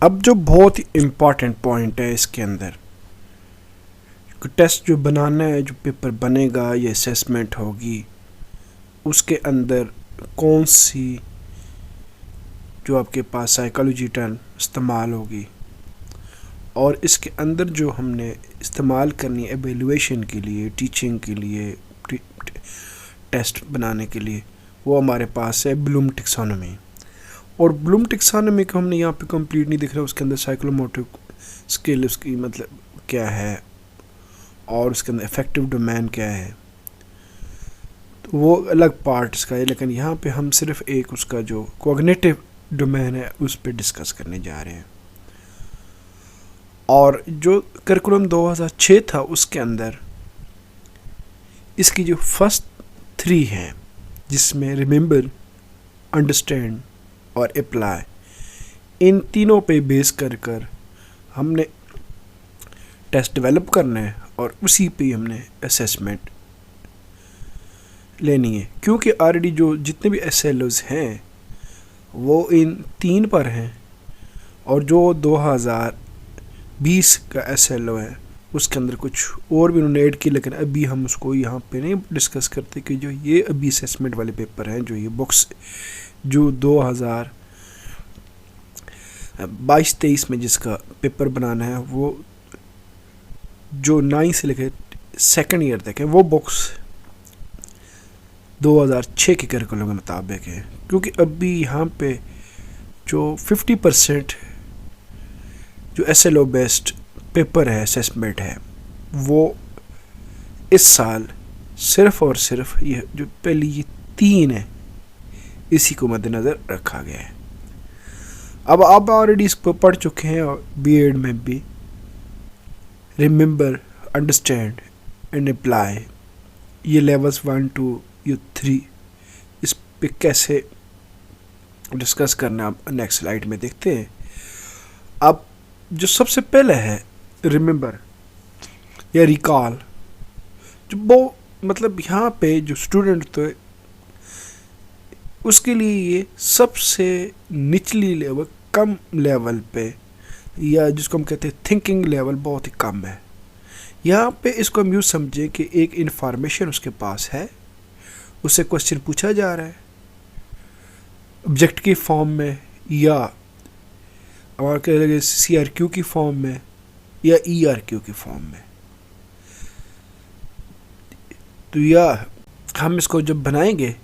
अब जो बहुत ही इम्पॉर्टेंट पॉइंट है इसके अंदर, टेस्ट जो बनाना है, जो पेपर बनेगा या असेसमेंट होगी, उसके अंदर कौन सी जो आपके पास साइकोलॉजी टर्म इस्तेमाल होगी, और इसके अंदर जो हमने इस्तेमाल करनी है एवेल्युएशन के लिए, टीचिंग के लिए, टेस्ट बनाने के लिए, वो हमारे पास है ब्लूम टैक्सोनॉमी। और ब्लूम टैक्सोनॉमी को हमने यहाँ पे कंप्लीट नहीं दिख रहा, उसके अंदर साइकोमोटिव स्किल उसकी मतलब क्या है और उसके अंदर इफेक्टिव डोमेन क्या है, तो वो अलग पार्ट इसका है। लेकिन यहाँ पे हम सिर्फ एक उसका जो कॉग्निटिव डोमेन है उस पर डिस्कस करने जा रहे हैं। और जो करिकुलम 2006 था उसके अंदर इसकी जो फर्स्ट 3 हैं, जिसमें रिमेंबर, अंडरस्टैंड और अप्लाई, इन तीनों पे बेस कर हमने टेस्ट डेवलप करना है और उसी पे हमने असेसमेंट लेनी है। क्योंकि ऑलरेडी जो जितने भी SLOs हैं वो इन 3 पर हैं, और जो 2020 का SLO है उसके अंदर कुछ और भी उन्होंने ऐड किए, लेकिन अभी हम उसको यहाँ पे नहीं डिस्कस करते कि जो ये अभी असेसमेंट वाले पेपर हैं, जो ये बुक्स जो 2022-23 में जिसका पेपर बनाना है, वो जो 9 से लेकर 2nd ईयर तक है, वो बुक्स 2006 के करिकुलम के मुताबिक है। क्योंकि अभी यहाँ पे जो 50% जो SLO बेस्ड पेपर है, असेसमेंट है, वो इस साल सिर्फ और सिर्फ ये जो पहली ये 3 है इसी को मद्देनज़र रखा गया है। अब आप ऑलरेडी इसको पढ़ चुके हैं और BEd में भी रिमेंबर, अंडरस्टैंड एंड अप्लाई, ये लेवल्स 1 2 या 3, इस पे कैसे डिस्कस करना आप नेक्स्ट स्लाइड में देखते हैं। अब जो सबसे पहले है रिमेंबर या रिकॉल, जो वो मतलब यहाँ पे जो स्टूडेंट तो उसके लिए ये सबसे निचली लेवल, कम लेवल पे, या जिसको हम कहते हैं थिंकिंग लेवल बहुत ही कम है। यहाँ पे इसको हम यूँ समझें कि एक इन्फॉर्मेशन उसके पास है, उससे क्वेश्चन पूछा जा रहा है ऑब्जेक्ट की फॉर्म में, या हमारे कह लगे CRQ की फॉर्म में, या ERQ की फॉर्म में। तो या हम इसको जब बनाएंगे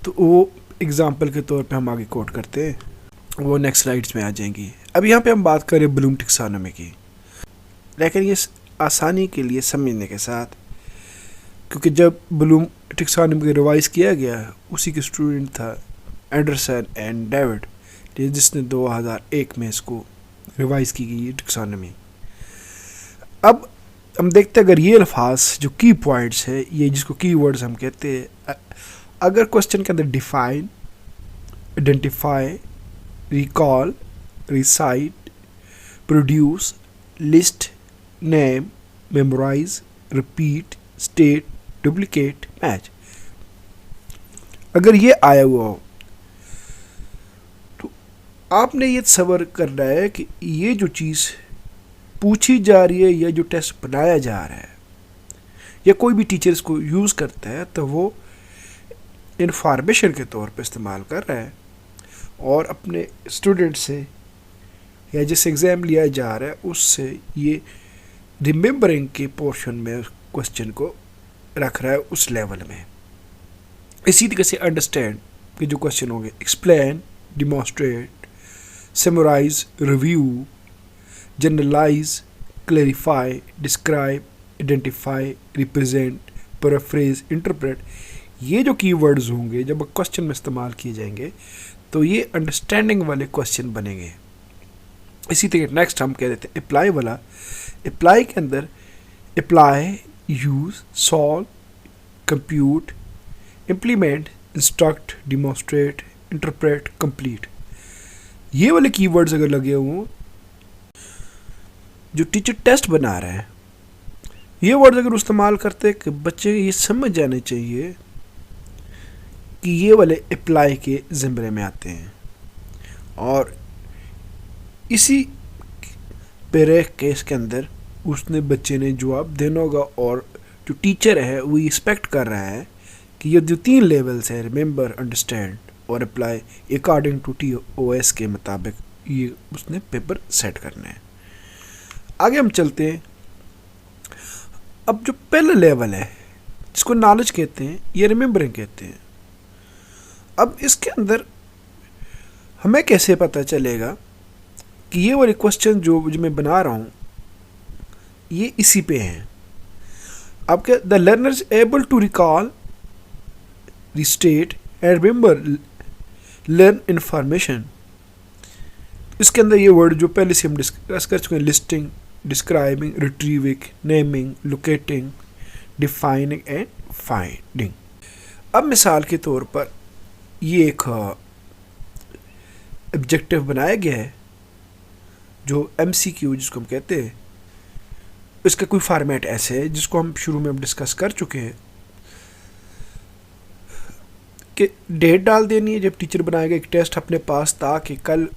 तो वो एग्जाम्पल के तौर पे हम आगे कोट करते हैं, वो नेक्स्ट स्लाइड्स में आ जाएंगी। अब यहाँ पे हम बात करें ब्लूम टैक्सोनॉमी की, लेकिन ये आसानी के लिए समझने के साथ, क्योंकि जब ब्लूम टैक्सोनॉमी को रिवाइज किया गया उसी के स्टूडेंट था एंडरसन एंड डेविड, जिसने 2001 में इसको रिवाइज की गई टैक्सोनॉमी। अब हम देखते हैं अगर ये अल्फाज जो की पॉइंट्स है, ये जिसको की वर्ड्स हम कहते हैं, अगर क्वेश्चन के अंदर define, identify, recall, recite, produce, list, name, memorise, repeat, state, duplicate, match, अगर ये आया हुआ हो तो आपने ये तसव्वुर करना है कि ये जो चीज़ पूछी जा रही है या जो टेस्ट बनाया जा रहा है या कोई भी टीचर इसको यूज़ करता है तो वो इन्फॉर्मेशन के तौर पे इस्तेमाल कर रहा है, और अपने स्टूडेंट से या जिस एग्ज़ाम लिया जा रहा है उससे ये रिमेंबरिंग के पोर्शन में क्वेश्चन को रख रहा है उस लेवल में। इसी तरीके से अंडरस्टैंड के जो क्वेश्चन होंगे, explain, demonstrate, summarise, review, generalise, clarify, describe, identify, represent, paraphrase, interpret, ये जो कीवर्ड्स होंगे जब क्वेश्चन में इस्तेमाल किए जाएंगे तो ये अंडरस्टैंडिंग वाले क्वेश्चन बनेंगे। इसी तरह नेक्स्ट हम कह देते हैं अप्लाई वाला। अप्लाई के अंदर apply, use, solve, compute, implement, instruct, demonstrate, interpret, complete, ये वाले कीवर्ड्स अगर लगे हों, जो टीचर टेस्ट बना रहे हैं ये वर्ड्स अगर इस्तेमाल करते कि बच्चे ये समझ जाने चाहिए कि ये वाले अप्लाई के ज़िम्मे में आते हैं। और इसी पेरे केस के अंदर उसने बच्चे ने जवाब देना होगा और जो टीचर है वो एक्सपेक्ट कर रहा है कि ये जो 3 लेवल्स है, रिमेंबर, अंडरस्टैंड और अप्लाई, अकॉर्डिंग टू TOS के मुताबिक ये उसने पेपर सेट करना है। आगे हम चलते हैं। अब जो पहला लेवल है जिसको नॉलेज कहते हैं या रिमेंबरिंग कहते हैं, अब इसके अंदर हमें कैसे पता चलेगा कि ये वाले क्वेश्चन जो मैं बना रहा हूँ ये इसी पे हैं। अब क्या, the learner is able to recall, restate and remember learn information. इसके अंदर ये वर्ड जो पहले से हम डिस्कस कर चुके हैं, listing, describing, retrieving, naming, locating, defining and finding. अब मिसाल के तौर पर ये एक ऑब्जेक्टिव बनाया गया है जो MCQ जिसको हम कहते हैं। इसका कोई फॉर्मेट ऐसे है जिसको हम शुरू में डिस्कस कर चुके हैं कि डेट डाल देनी है जब टीचर बनाएगा एक टेस्ट अपने पास, ताकि कल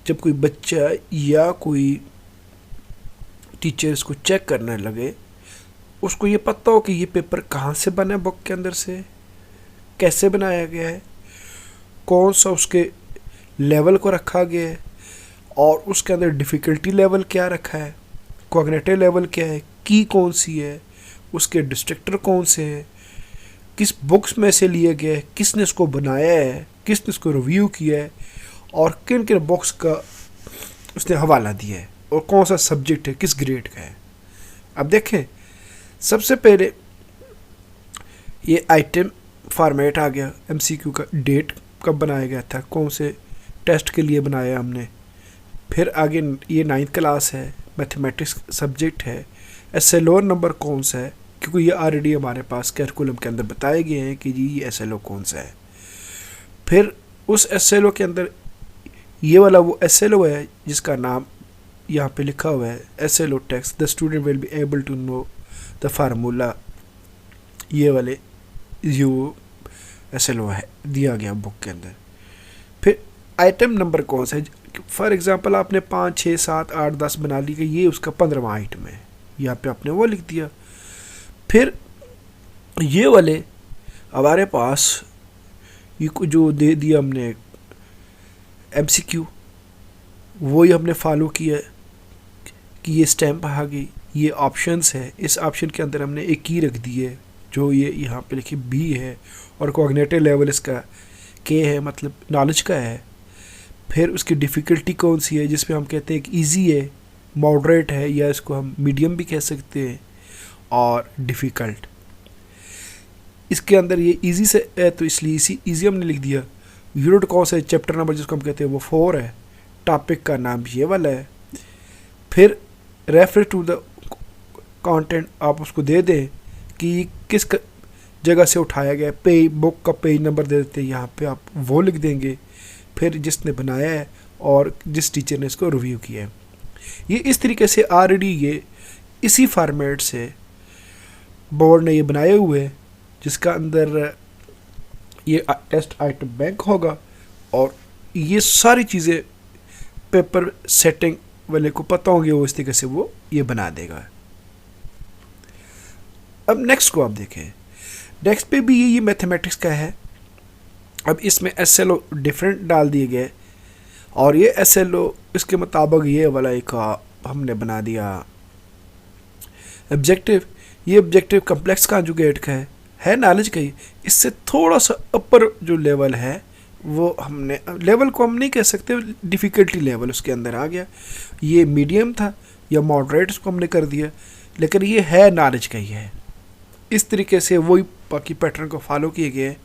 जब कोई बच्चा या कोई टीचर इसको चेक करने लगे उसको ये पता हो कि ये पेपर कहाँ से बना है, बुक के अंदर से कैसे बनाया गया है, कौन सा उसके लेवल को रखा गया है और उसके अंदर डिफ़िकल्टी लेवल क्या रखा है, कॉग्निटिव लेवल क्या है, की कौन सी है, उसके डिस्ट्रक्टर कौन से हैं, किस बुक्स में से लिया गया है, किसने इसको बनाया है, किसने इसको रिव्यू किया है और किन किन बुक्स का उसने हवाला दिया है और कौन सा सब्जेक्ट है, किस ग्रेड का है। अब देखें, सबसे पहले ये आइटम फॉर्मेट आ गया MCQ का, डेट कब बनाया गया था, कौन से टेस्ट के लिए बनाया हमने। फिर आगे ये 9th क्लास है, मैथमेटिक्स सब्जेक्ट है, SLO नंबर कौन सा है, क्योंकि ये ऑलरेडी हमारे पास कैरिकुलम के अंदर बताए गए हैं कि जी ये SLO कौन सा है। फिर उस SLO के अंदर ये वाला वो SLO है जिसका नाम यहाँ पे लिखा हुआ है, SLO text, the student will be able to know the formula. ये वाले जो SLO है दिया गया बुक के अंदर। फिर आइटम नंबर कौन सा है, फॉर एग्जांपल आपने 5, 6, 7, 8, 10 बना ली कि ये उसका 15वां आइटम है, यहाँ पे आपने वो लिख दिया। फिर ये वाले हमारे पास ये जो दे दिया हमने MCQ, वही हमने फॉलो किया कि ये स्टैम्प आ गई, ये ऑप्शंस है, इस ऑप्शन के अंदर हमने एक की रख दी है जो ये यहाँ पे लिखी B है और कॉग्निटिव लेवल इसका K है, मतलब नॉलेज का है। फिर उसकी डिफ़िकल्टी कौन सी है जिसमें हम कहते हैं कि ईजी है, मॉडरेट है या इसको हम मीडियम भी कह सकते हैं, और डिफ़िकल्ट। इसके अंदर ये ईजी से है तो इसलिए ईजी हमने लिख दिया। यूनिट कौन सा है, चैप्टर नंबर जिसको हम कहते हैं वो 4 है, टॉपिक का नाम ये वाला है। फिर रेफर टू द कंटेंट आप उसको दे दें कि किस जगह से उठाया गया, पेज बुक का पेज नंबर दे देते हैं, यहाँ पे आप वो लिख देंगे। फिर जिसने बनाया है और जिस टीचर ने इसको रिव्यू किया है। ये इस तरीके से ऑलरेडी ये इसी फॉर्मेट से बोर्ड ने ये बनाए हुए हैं जिसका अंदर ये टेस्ट आइटम बैंक होगा और ये सारी चीज़ें पेपर सेटिंग वाले को पता होंगे, वो इस तरीके से वो ये बना देगा। अब नेक्स्ट को आप देखें, नेक्स्ट पे भी ये मैथमेटिक्स का है। अब इसमें SLO डिफरेंट डाल दिए गए और ये SLO इसके मुताबिक ये वाला एक हमने बना दिया ऑब्जेक्टिव। ये ऑब्जेक्टिव कम्प्लेक्स कॉन्जुगेट का है नॉलेज का ही। इससे थोड़ा सा अपर जो लेवल है वो हमने, लेवल को हम नहीं कह सकते, डिफ़िकल्टी लेवल उसके अंदर आ गया। ये मीडियम था या मॉडरेट उसको हमने कर दिया, लेकिन ये है नॉलेज का ही है। इस तरीके से वही बाकी पैटर्न को फॉलो किए गए।